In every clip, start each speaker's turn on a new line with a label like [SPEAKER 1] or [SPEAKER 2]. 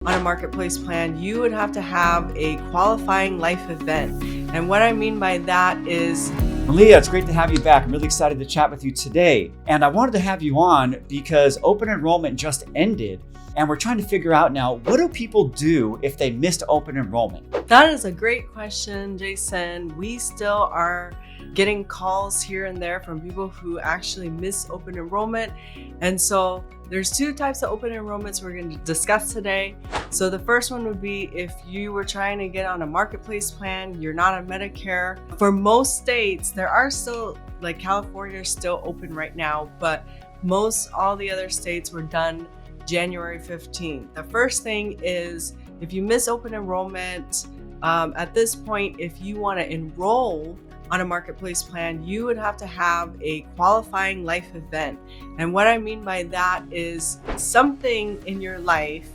[SPEAKER 1] On a marketplace plan, you would have to have a qualifying life event. And what I mean by that is,
[SPEAKER 2] Malia, it's great to have you back. I'm really excited to chat with you today. And I wanted to have you on because open enrollment just ended. And we're trying to figure out now, what do people do if they missed open enrollment?
[SPEAKER 1] that is a great question, Jason. We still are getting calls here and there from people who actually miss open enrollment. And so there's two types of open enrollments we're going to discuss today. So the first one would be if you were trying to get on a marketplace plan, you're not on Medicare. For most states, there are still, like California is still open right now, but most all the other states were done January 15th. The first thing is if you miss open enrollment, at this point, if you want to enroll on a marketplace plan, you would have to have a qualifying life event. And what I mean by that is something in your life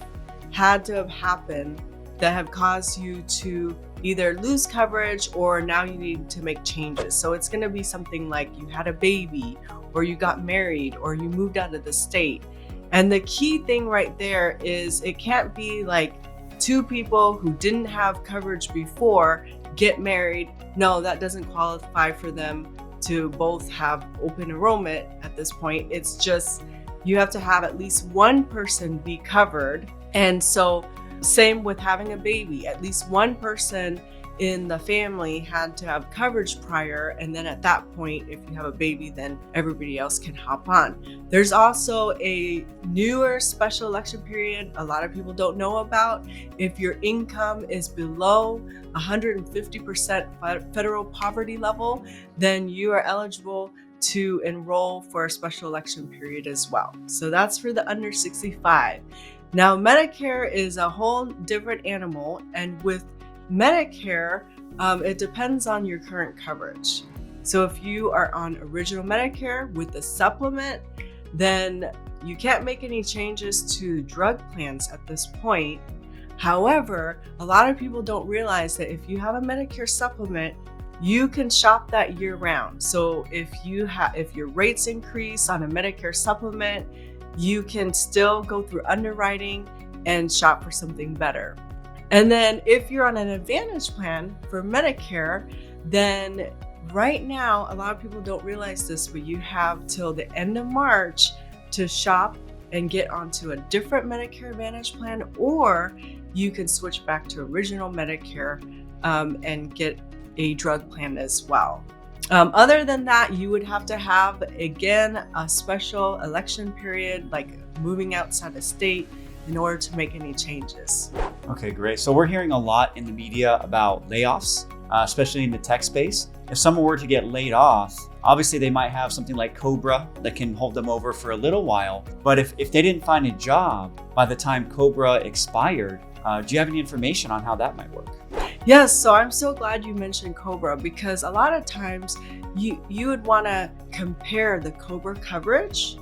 [SPEAKER 1] had to have happened that have caused you to either lose coverage or now you need to make changes. So it's going to be something like you had a baby, or you got married, or you moved out of the state. And the key thing right there is it can't be like two people who didn't have coverage before get married. No, that doesn't qualify for them to both have open enrollment at this point. It's just you have to have at least one person be covered. And so same with having a baby, at least one person in the family had to have coverage prior, and then at that point, if you have a baby, then everybody else can hop on. There's also a newer special election period a lot of people don't know about. If your income is below 150% federal poverty level, then you are eligible to enroll for a special election period as well. So that's for the under 65. Now, Medicare is a whole different animal, and with Medicare, it depends on your current coverage. So if you are on original Medicare with the supplement, then you can't make any changes to drug plans at this point. However, a lot of people don't realize that if you have a Medicare supplement, you can shop that year round. So if your rates increase on a Medicare supplement, you can still go through underwriting and shop for something better. And then if you're on an Advantage plan for Medicare, then right now, a lot of people don't realize this, but you have till the end of March to shop and get onto a different Medicare Advantage plan, or you can switch back to original Medicare and get a drug plan as well. Other than that, you would have to have, again, a special election period, like moving outside of state, in order to make any changes.
[SPEAKER 2] Okay, great. So we're hearing a lot in the media about layoffs, especially in the tech space. If someone were to get laid off, obviously they might have something like COBRA that can hold them over for a little while. But if they didn't find a job by the time COBRA expired, do you have any information on how that might work?
[SPEAKER 1] Yes, so I'm so glad you mentioned COBRA, because a lot of times you would want to compare the COBRA coverage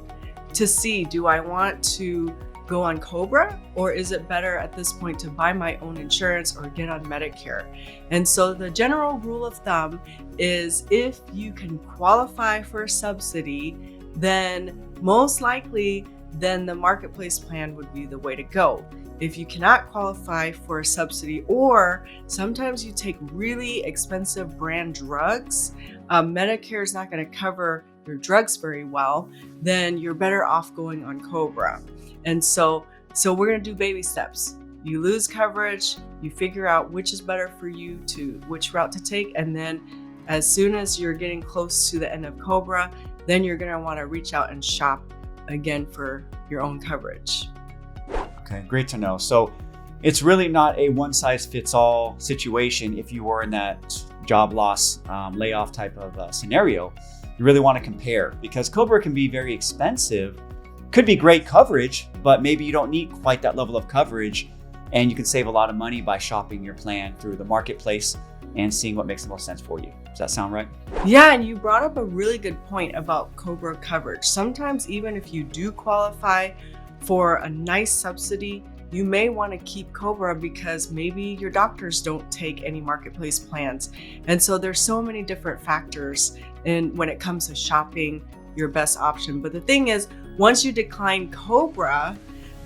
[SPEAKER 1] to see, do I want to go on COBRA, or is it better at this point to buy my own insurance or get on Medicare? And so the general rule of thumb is if you can qualify for a subsidy, then most likely then the marketplace plan would be the way to go. If you cannot qualify for a subsidy, or sometimes you take really expensive brand drugs, Medicare is not going to cover your drugs very well, then you're better off going on COBRA. And so we're going to do baby steps. You lose coverage, you figure out which is better for you, which route to take, and then as soon as you're getting close to the end of COBRA, then you're going to want to reach out and shop again for your own coverage.
[SPEAKER 2] Okay, great to know. So it's really not a one-size-fits-all situation if you were in that job loss, layoff type of scenario. You really want to compare, because COBRA can be very expensive. Could be great coverage, but maybe you don't need quite that level of coverage, and you can save a lot of money by shopping your plan through the marketplace and seeing what makes the most sense for you. Does that sound right?
[SPEAKER 1] Yeah, and you brought up a really good point about COBRA coverage. Sometimes even if you do qualify for a nice subsidy, you may want to keep COBRA because maybe your doctors don't take any marketplace plans. And so there's so many different factors when it comes to shopping your best option. But the thing is, once you decline COBRA,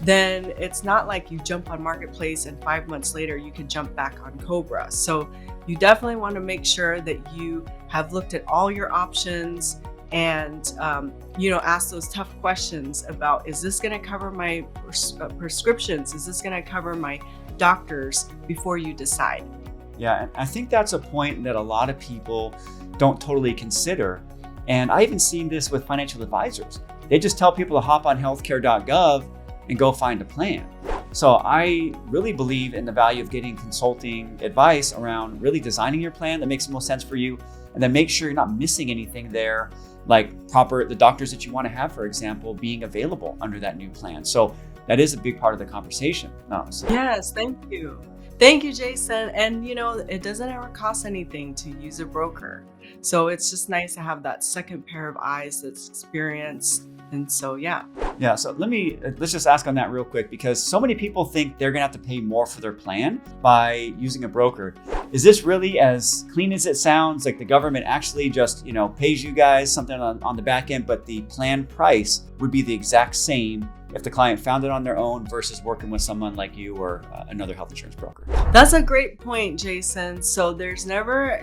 [SPEAKER 1] then it's not like you jump on Marketplace and 5 months later you can jump back on COBRA. So you definitely want to make sure that you have looked at all your options and ask those tough questions about, is this going to cover my prescriptions? Is this going to cover my doctors before you decide?
[SPEAKER 2] Yeah, and I think that's a point that a lot of people don't totally consider. And I even seen this with financial advisors. They just tell people to hop on healthcare.gov and go find a plan. So I really believe in the value of getting consulting advice around really designing your plan that makes the most sense for you, and then make sure you're not missing anything there, like the doctors that you want to have, for example, being available under that new plan. So that is a big part of the conversation.
[SPEAKER 1] Yes, thank you. Thank you, Jason. And it doesn't ever cost anything to use a broker. So it's just nice to have that second pair of eyes that's experienced. And so, yeah.
[SPEAKER 2] Yeah, so let's just ask on that real quick, because so many people think they're gonna have to pay more for their plan by using a broker. Is this really as clean as it sounds? Like the government actually just, pays you guys something on the back end, but the plan price would be the exact same if the client found it on their own versus working with someone like you or another health insurance broker?
[SPEAKER 1] That's a great point, Jason. So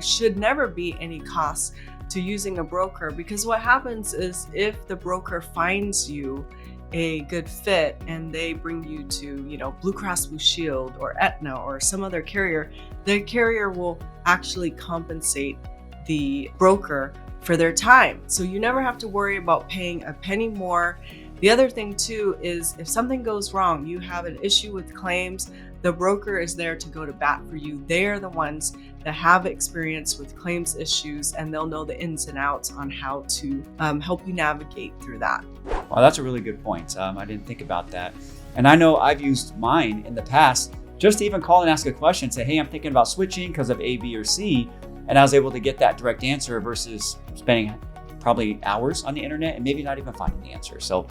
[SPEAKER 1] should never be any cost to using a broker, because what happens is if the broker finds you a good fit and they bring you to, Blue Cross Blue Shield or Aetna or some other carrier, the carrier will actually compensate the broker for their time. So you never have to worry about paying a penny more. The other thing too is if something goes wrong, you have an issue with claims, the broker is there to go to bat for you. They are the ones that have experience with claims issues, and they'll know the ins and outs on how to help you navigate through that.
[SPEAKER 2] Well, that's a really good point. I didn't think about that. And I know I've used mine in the past, just to even call and ask a question, say, hey, I'm thinking about switching because of A, B, or C. And I was able to get that direct answer versus spending probably hours on the internet and maybe not even finding the answer. So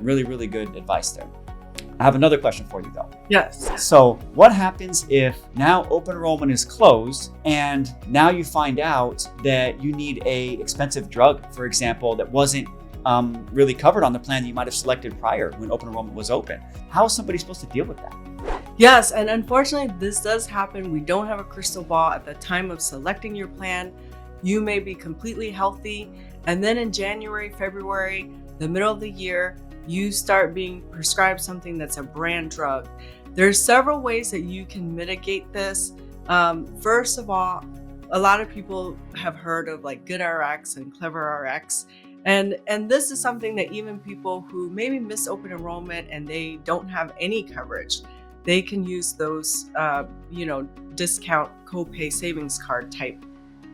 [SPEAKER 2] really, really good advice there. I have another question for you though.
[SPEAKER 1] Yes.
[SPEAKER 2] So what happens if now open enrollment is closed and now you find out that you need a expensive drug, for example, that wasn't really covered on the plan that you might have selected prior when open enrollment was open? How is somebody supposed to deal with that?
[SPEAKER 1] Yes, and unfortunately this does happen. We don't have a crystal ball at the time of selecting your plan. You may be completely healthy, and then in January, February, the middle of the year, you start being prescribed something that's a brand drug. There's several ways that you can mitigate this. First of all, a lot of people have heard of like GoodRx and CleverRx. And this is something that even people who maybe miss open enrollment and they don't have any coverage, they can use those, discount copay savings card type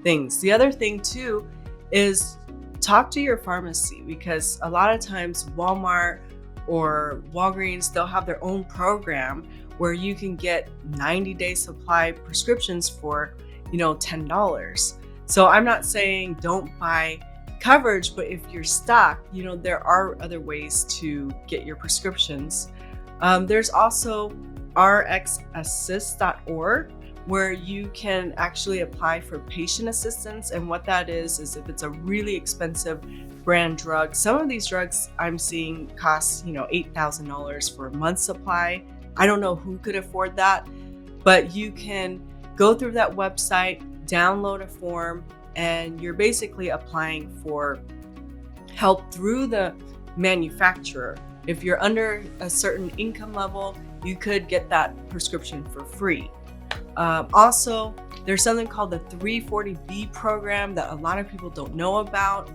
[SPEAKER 1] things. The other thing too is talk to your pharmacy, because a lot of times Walmart or Walgreens, they'll have their own program where you can get 90-day supply prescriptions for, $10. So I'm not saying don't buy coverage, but if you're stuck, there are other ways to get your prescriptions. There's also rxassist.org, where you can actually apply for patient assistance. And what that is if it's a really expensive brand drug. Some of these drugs I'm seeing cost, $8,000 for a month's supply. I don't know who could afford that, but you can go through that website, download a form, and you're basically applying for help through the manufacturer. If you're under a certain income level, you could get that prescription for free. Also, there's something called the 340B program that a lot of people don't know about.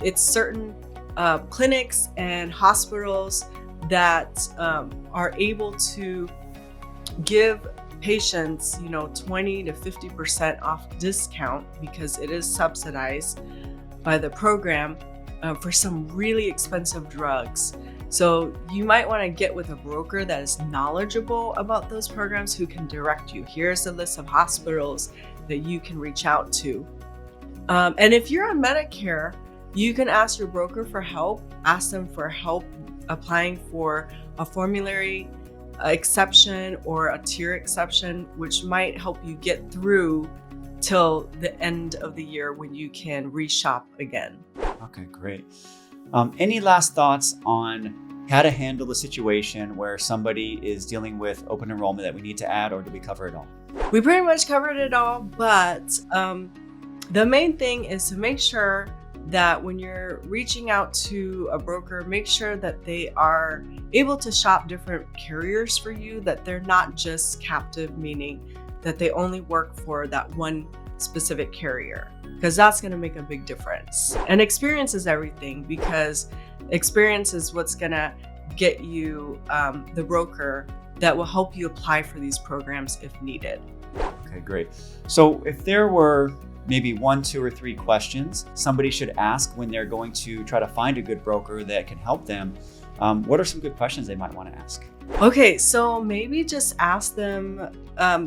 [SPEAKER 1] It's certain clinics and hospitals that are able to give patients, 20 to 50% off discount, because it is subsidized by the program for some really expensive drugs. So you might want to get with a broker that is knowledgeable about those programs, who can direct you. Here's a list of hospitals that you can reach out to. And if you're on Medicare, you can ask your broker for help. Ask them for help applying for a formulary exception or a tier exception, which might help you get through till the end of the year when you can reshop again.
[SPEAKER 2] Okay, great. Any last thoughts on how to handle the situation where somebody is dealing with open enrollment that we need to add, or do we cover it all?
[SPEAKER 1] We pretty much covered it all, but the main thing is to make sure that when you're reaching out to a broker, make sure that they are able to shop different carriers for you, that they're not just captive, meaning that they only work for that one specific carrier, because that's going to make a big difference. And experience is everything, because experience is what's going to get you the broker that will help you apply for these programs if needed.
[SPEAKER 2] Okay, great. So if there were maybe 1, 2, or 3 questions somebody should ask when they're going to try to find a good broker that can help them, what are some good questions they might want to ask?
[SPEAKER 1] Okay, so maybe just ask them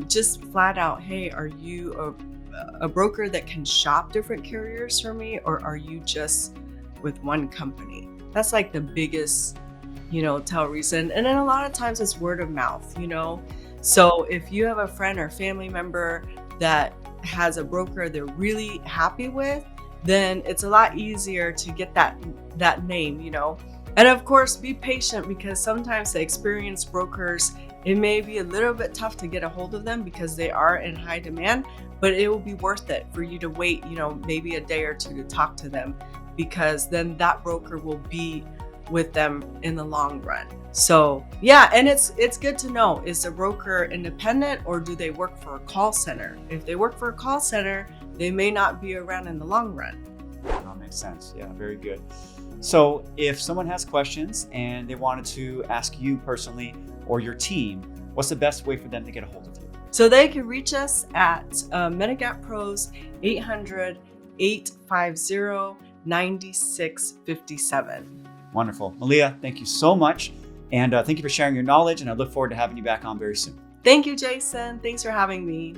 [SPEAKER 1] just flat out, hey, are you a broker that can shop different carriers for me, or are you just with one company? That's like the biggest, tell reason. And then a lot of times it's word of mouth, So if you have a friend or family member that has a broker they're really happy with, then it's a lot easier to get that name, And of course, be patient, because sometimes the experienced brokers, it may be a little bit tough to get a hold of them because they are in high demand, but it will be worth it for you to wait, maybe a day or two to talk to them, because then that broker will be with them in the long run. So yeah, and it's good to know, is the broker independent or do they work for a call center? If they work for a call center, they may not be around in the long run.
[SPEAKER 2] That makes sense. Yeah, very good. So if someone has questions and they wanted to ask you personally or your team, what's the best way for them to get a hold of you?
[SPEAKER 1] So they can reach us at Medigap Pros 800-850-9657.
[SPEAKER 2] Wonderful. Malia, thank you so much. And thank you for sharing your knowledge. And I look forward to having you back on very soon.
[SPEAKER 1] Thank you, Jason. Thanks for having me.